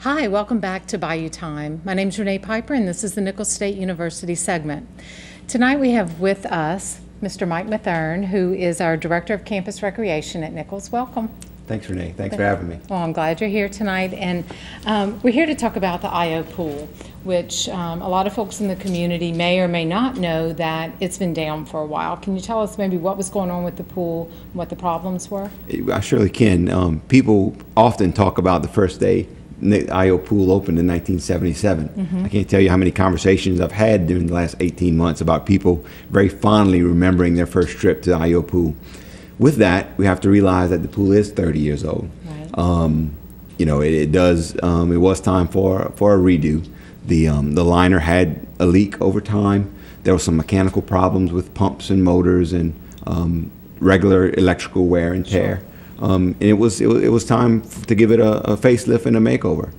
Hi, welcome back to Bayou Time. My name is Renee Piper, and this is the Nicholls State University segment. Tonight we have with us Mr. Mike Matherne, who is our Director of Campus Recreation at Nicholls. Welcome. Thanks, Renee. Thanks for having me. Well, I'm glad you're here tonight, and we're here to talk about the Ayo Pool, which a lot of folks in the community may or may not know that it's been down for a while. Can you tell us maybe what was going on with the pool, what the problems were? I surely can. People often talk about the first day the Ayo Pool opened in 1977. Mm-hmm. I can't tell you how many conversations I've had during the last 18 months about people very fondly remembering their first trip to the Ayo Pool. With that, we have to realize that the pool is 30 years old. Right. It was time for a redo. The liner had a leak over time. There were some mechanical problems with pumps and motors and regular electrical wear and tear. Sure. And it was time to give it a facelift and a makeover.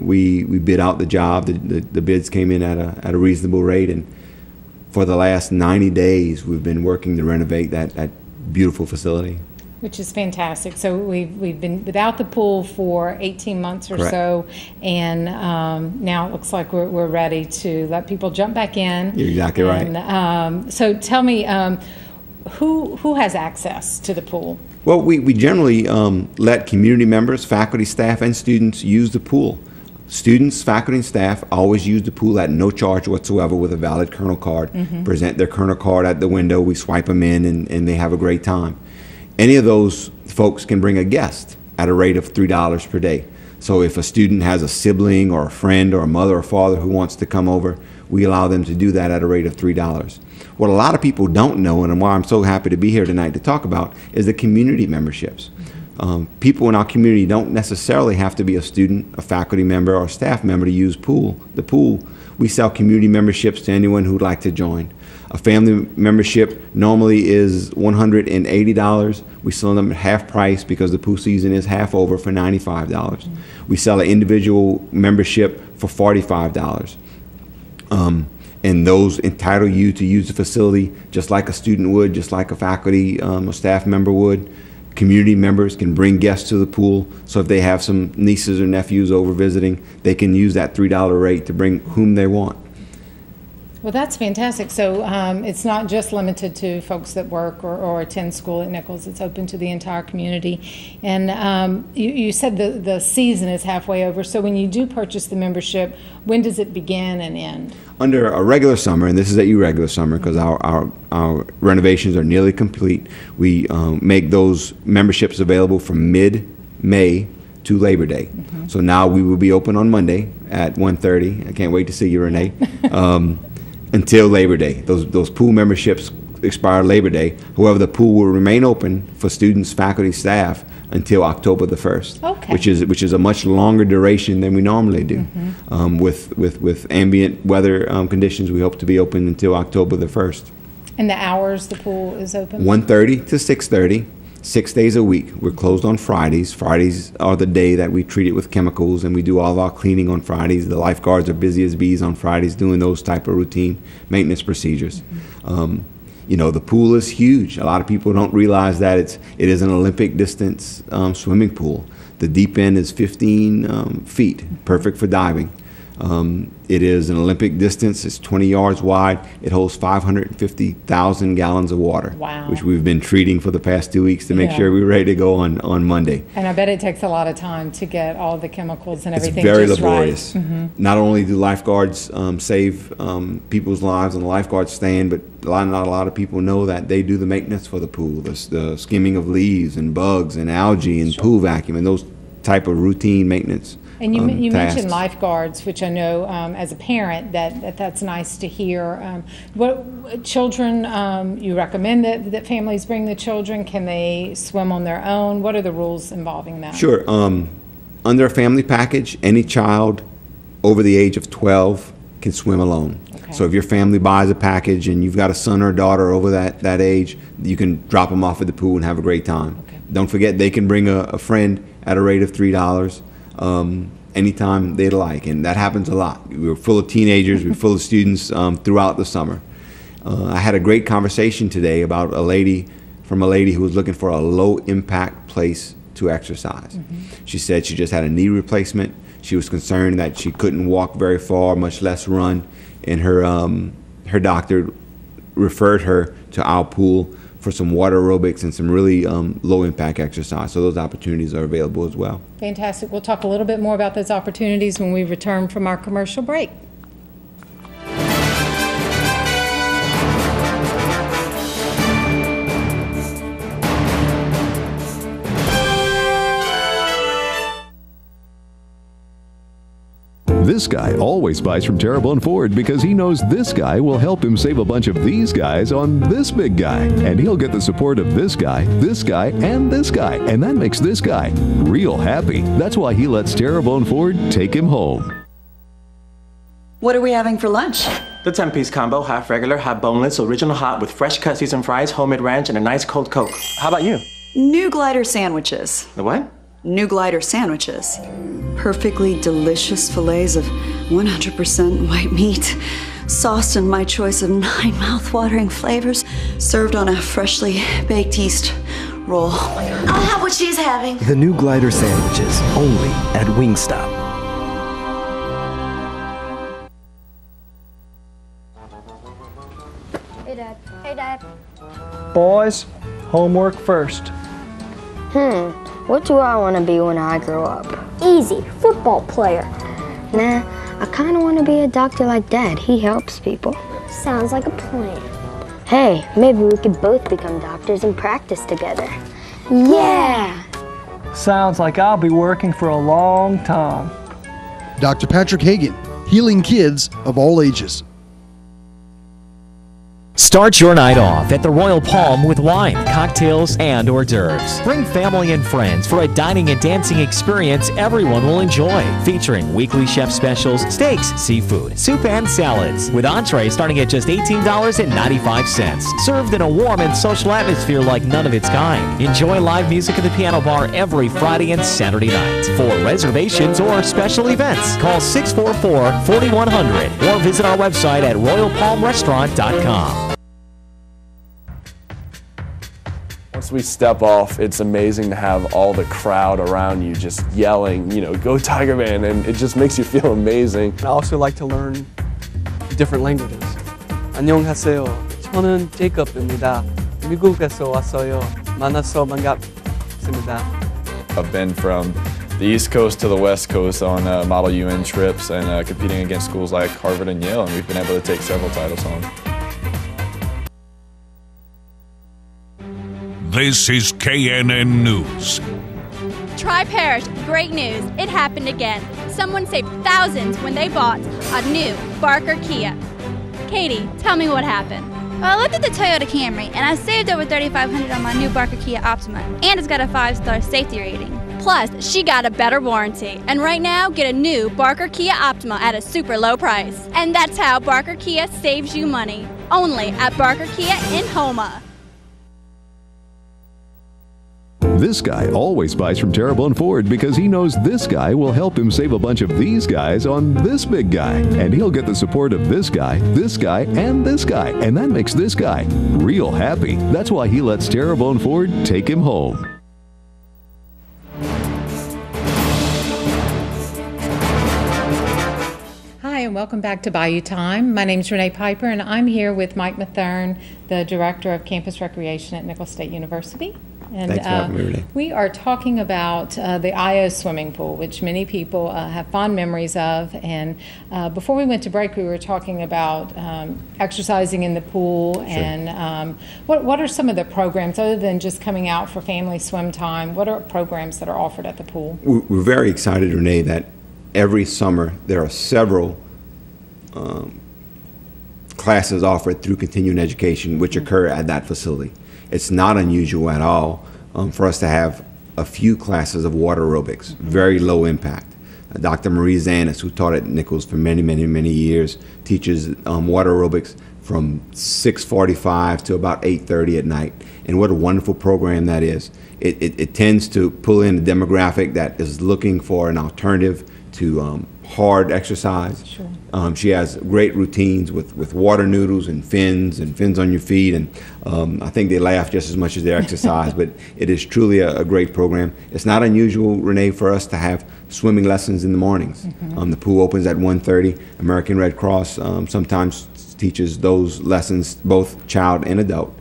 We bid out the job. The bids came in at a reasonable rate, and for the last 90 days, we've been working to renovate that beautiful facility. Which is fantastic. So we've been without the pool for 18 months or Correct. so, and now it looks like we're ready to let people jump back in. You're exactly right. And, so tell me, who has access to the pool? Well, we generally let community members, faculty, staff, and students use the pool. Students, faculty, and staff always use the pool at no charge whatsoever with a valid Colonel card. Mm-hmm. Present their Colonel card at the window, we swipe them in, and they have a great time. Any of those folks can bring a guest at a rate of $3 per day. So if a student has a sibling or a friend or a mother or father who wants to come over, we allow them to do that at a rate of $3. What a lot of people don't know, and why I'm so happy to be here tonight to talk about, is the community memberships. People in our community don't necessarily have to be a student, a faculty member, or a staff member to use the pool. We sell community memberships to anyone who'd like to join. A family membership normally is $180. We sell them at half price because the pool season is half over for $95. We sell an individual membership for $45. And those entitle you to use the facility just like a student would, just like a faculty or staff member would. Community members can bring guests to the pool, so if they have some nieces or nephews over visiting, they can use that $3 rate to bring whom they want. Well, that's fantastic. So it's not just limited to folks that work or attend school at Nicholls. It's open to the entire community. And you said the season is halfway over. So when you do purchase the membership, when does it begin and end? Under a regular summer, and this is at irregular summer because our renovations are nearly complete, we make those memberships available from mid-May to Labor Day. Mm-hmm. So now we will be open on Monday at 1:30. I can't wait to see you, Renee. Until Labor Day. Those pool memberships expire Labor Day. However, the pool will remain open for students, faculty, staff until October the 1st, Okay. which is a much longer duration than we normally do. Mm-hmm. With ambient weather conditions, we hope to be open until October the 1st. And the hours the pool is open? 1:30 to 6:30. 6 days a week. We're closed on Fridays. Fridays are the day that we treat it with chemicals, and we do all of our cleaning on Fridays. The lifeguards are busy as bees on Fridays doing those type of routine maintenance procedures. Mm-hmm. The pool is huge. A lot of people don't realize that it is an Olympic distance swimming pool. The deep end is 15 feet, perfect for diving. It is an Olympic distance. It's 20 yards wide. It holds 550,000 gallons of water, Wow. which we've been treating for the past 2 weeks to make Yeah. sure we're ready to go on Monday. And I bet it takes a lot of time to get all the chemicals and It's everything very just laborious. right. Mm-hmm. Not only do lifeguards save people's lives on the lifeguard stand, but not a lot of people know that they do the maintenance for the pool, the skimming of leaves and bugs and algae and pool vacuum and those type of routine maintenance. And you tasks. mentioned lifeguards, which I know as a parent that's nice to hear. What children you recommend that families bring the children? Can they swim on their own? What are the rules involving that? Sure. Under a family package, any child over the age of 12 can swim alone. Okay. So if your family buys a package and you've got a son or a daughter over that age, you can drop them off at the pool and have a great time. Okay. Don't forget they can bring a friend at a rate of $3 anytime they'd like, and that happens a lot. We're full of teenagers, we're full of students throughout the summer. I had a great conversation today about a lady who was looking for a low impact place to exercise. She said she just had a knee replacement. She was concerned that she couldn't walk very far, much less run, and her doctor referred her to our pool for some water aerobics and some really low-impact exercise. So those opportunities are available as well. Fantastic. We'll talk a little bit more about those opportunities when we return from our commercial break. This guy always buys from Terrebonne Ford because he knows this guy will help him save a bunch of these guys on this big guy. And he'll get the support of this guy, and this guy. And that makes this guy real happy. That's why he lets Terrebonne Ford take him home. What are we having for lunch? The 10-piece combo, half regular, half boneless, original hot with fresh cut seasoned fries, homemade ranch, and a nice cold Coke. How about you? New glider sandwiches. The what? New glider sandwiches. Perfectly delicious fillets of 100% white meat, sauced in my choice of 9 mouth-watering flavors, served on a freshly baked yeast roll. Oh my God. I'll have what she's having. The new glider sandwiches, only at Wingstop. Hey, Dad. Hey, Dad. Boys, homework first. What do I want to be when I grow up? Easy. Football player. Nah, I kind of want to be a doctor like Dad. He helps people. Sounds like a plan. Hey, maybe we could both become doctors and practice together. Yeah! Sounds like I'll be working for a long time. Dr. Patrick Hagan, healing kids of all ages. Start your night off at the Royal Palm with wine, cocktails, and hors d'oeuvres. Bring family and friends for a dining and dancing experience everyone will enjoy. Featuring weekly chef specials, steaks, seafood, soup, and salads. With entrees starting at just $18.95. Served in a warm and social atmosphere like none of its kind. Enjoy live music at the piano bar every Friday and Saturday night. For reservations or special events, call 644-4100 or visit our website at royalpalmrestaurant.com. Once we step off, it's amazing to have all the crowd around you just yelling, go Tiger Man, and it just makes you feel amazing. I also like to learn different languages. 안녕하세요. 저는 제이콥입니다. 미국에서 왔어요. 만나서 반갑습니다. I've been from the East Coast to the West Coast on Model UN trips and competing against schools like Harvard and Yale, and we've been able to take several titles home. This is KNN News. Tri-Parish, great news. It happened again. Someone saved thousands when they bought a new Barker Kia. Katie, tell me what happened. Well, I looked at the Toyota Camry, and I saved over $3,500 on my new Barker Kia Optima, and it's got a 5-star safety rating. Plus, she got a better warranty. And right now, get a new Barker Kia Optima at a super low price. And that's how Barker Kia saves you money. Only at Barker Kia in Houma. This guy always buys from Terrebonne Ford because he knows this guy will help him save a bunch of these guys on this big guy. And he'll get the support of this guy, and this guy. And that makes this guy real happy. That's why he lets Terrebonne Ford take him home. Hi, and welcome back to Bayou Time. My name is Renee Piper, and I'm here with Mike Matherne, the Director of Campus Recreation at Nicholls State University. And Thanks for having me, Renee. We are talking about the Ayo Swimming Pool, which many people have fond memories of. And before we went to break, we were talking about exercising in the pool. Sure. And what are some of the programs, other than just coming out for family swim time, what are programs that are offered at the pool? We're very excited, Renee, that every summer there are several classes offered through continuing education which occur at that facility. It's not unusual at all for us to have a few classes of water aerobics, very low impact. Dr. Marie Zanis, who taught at Nicholls for many, many, many years, teaches water aerobics from 6:45 to about 8:30 at night. And what a wonderful program that is. It tends to pull in a demographic that is looking for an alternative to hard exercise. Sure. She has great routines with water noodles and fins on your feet, and I think they laugh just as much as they exercise, but it is truly a great program. It's not unusual, Renee, for us to have swimming lessons in the mornings. The pool opens at 1:30. American Red Cross sometimes teaches those lessons, both child and adult,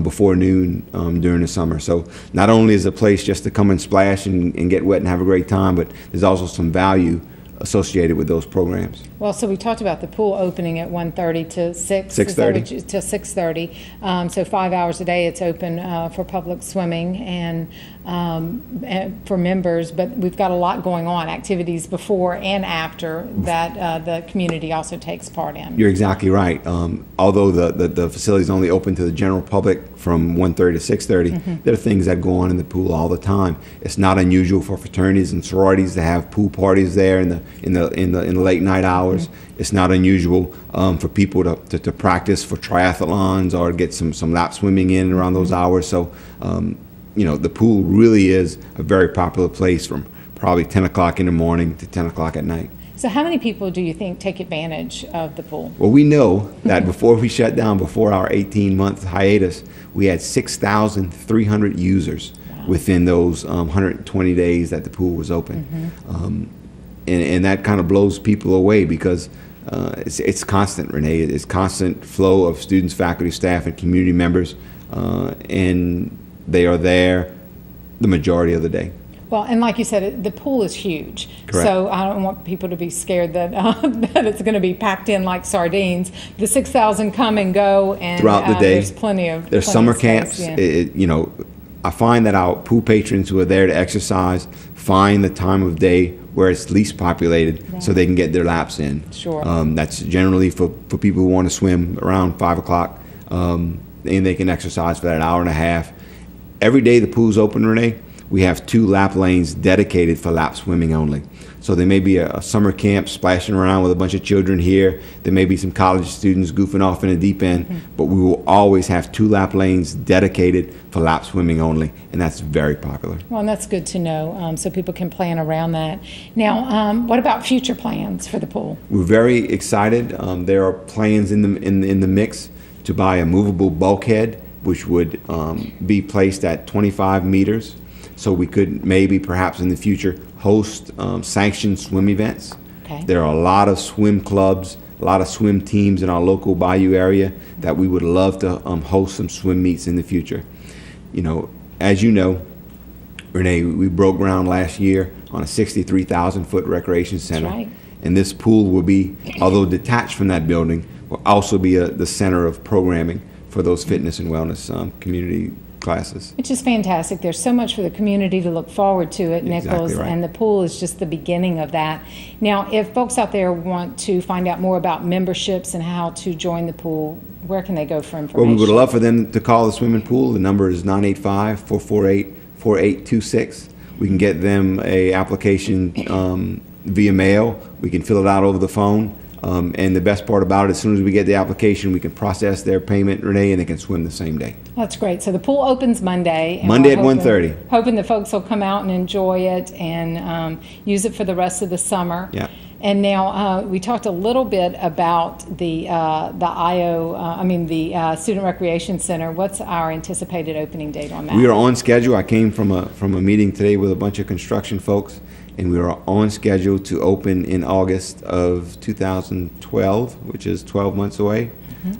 before noon during the summer. So not only is it a place just to come and splash and get wet and have a great time, but there's also some value associated with those programs. Well, so we talked about the pool opening at 1:30 to 6. 6:30. To 6:30. So 5 hours a day it's open for public swimming and for members, but we've got a lot going on, activities before and after that the community also takes part in. You're exactly right. Although the facility is only open to the general public from 1:30 to 6:30, there are things that go on in the pool all the time. It's not unusual for fraternities and sororities to have pool parties there in the late night hours. It's not unusual for people to practice for triathlons or get some lap swimming in around those hours. So the pool really is a very popular place from probably 10 o'clock in the morning to 10 o'clock at night. So how many people do you think take advantage of the pool? Well, we know that before we shut down, before our 18-month hiatus, we had 6,300 users within those 120 days that the pool was open. And that kind of blows people away because it's constant, Renee. It's constant flow of students, faculty, staff, and community members, and they are there the majority of the day. Well, and like you said, the pool is huge. Correct. So I don't want people to be scared that that it's going to be packed in like sardines. The 6,000 come and go, and throughout the day, there's plenty of there's plenty summer of space, camps. yeah. I find that our pool patrons who are there to exercise find the time of day where it's least populated, so they can get their laps in. Sure. That's generally for people who want to swim around 5 o'clock, and they can exercise for that hour and a half. Every day the pool's open, Renee, we have 2 lap lanes dedicated for lap swimming only. So there may be a summer camp splashing around with a bunch of children here. There may be some college students goofing off in the deep end, but we will always have 2 lap lanes dedicated for lap swimming only, and that's very popular. Well, and that's good to know, so people can plan around that. Now, what about future plans for the pool? We're very excited. There are plans in the mix to buy a movable bulkhead, which would be placed at 25 meters. So we could maybe perhaps in the future host sanctioned swim events. Okay. There are a lot of swim clubs, a lot of swim teams in our local bayou area that we would love to host some swim meets in the future. As you know, Renee, we broke ground last year on a 63,000-foot recreation center. That's right. And this pool will be, although detached from that building, will also be the center of programming for those fitness and wellness community classes. Which is fantastic. There's so much for the community to look forward to at Nichols, Exactly right. and the pool is just the beginning of that. Now, if folks out there want to find out more about memberships and how to join the pool, where can they go for information? Well, we would love for them to call the swimming pool. The number is 985-448-4826. We can get them a application via mail. We can fill it out over the phone. And the best part about it, as soon as we get the application, we can process their payment, Renee, and they can swim the same day. That's great. So the pool opens Monday. And Monday we're at 1:30. Hoping that folks will come out and enjoy it and use it for the rest of the summer. Yeah. And now we talked a little bit about the Student Recreation Center. What's our anticipated opening date on that? We are on schedule. I came from a meeting today with a bunch of construction folks, and we are on schedule to open in August of 2012, which is 12 months away.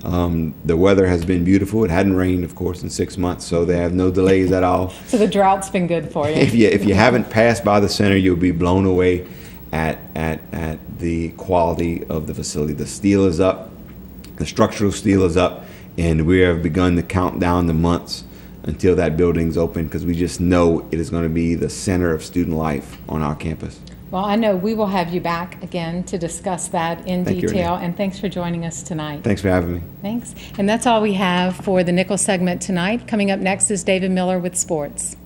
The weather has been beautiful. It hadn't rained, of course, in 6 months, so they have no delays at all. So the drought's been good for you. If you haven't passed by the center, you'll be blown away at the quality of the facility. The steel is up, the structural steel is up, and we have begun to count down the months until that building's open, because we just know it is going to be the center of student life on our campus. Well, I know we will have you back again to discuss that in Thank you, detail, Renee. and thanks for joining us tonight. Thanks for having me. Thanks. And that's all we have for the Nichols segment tonight. Coming up next is David Miller with sports.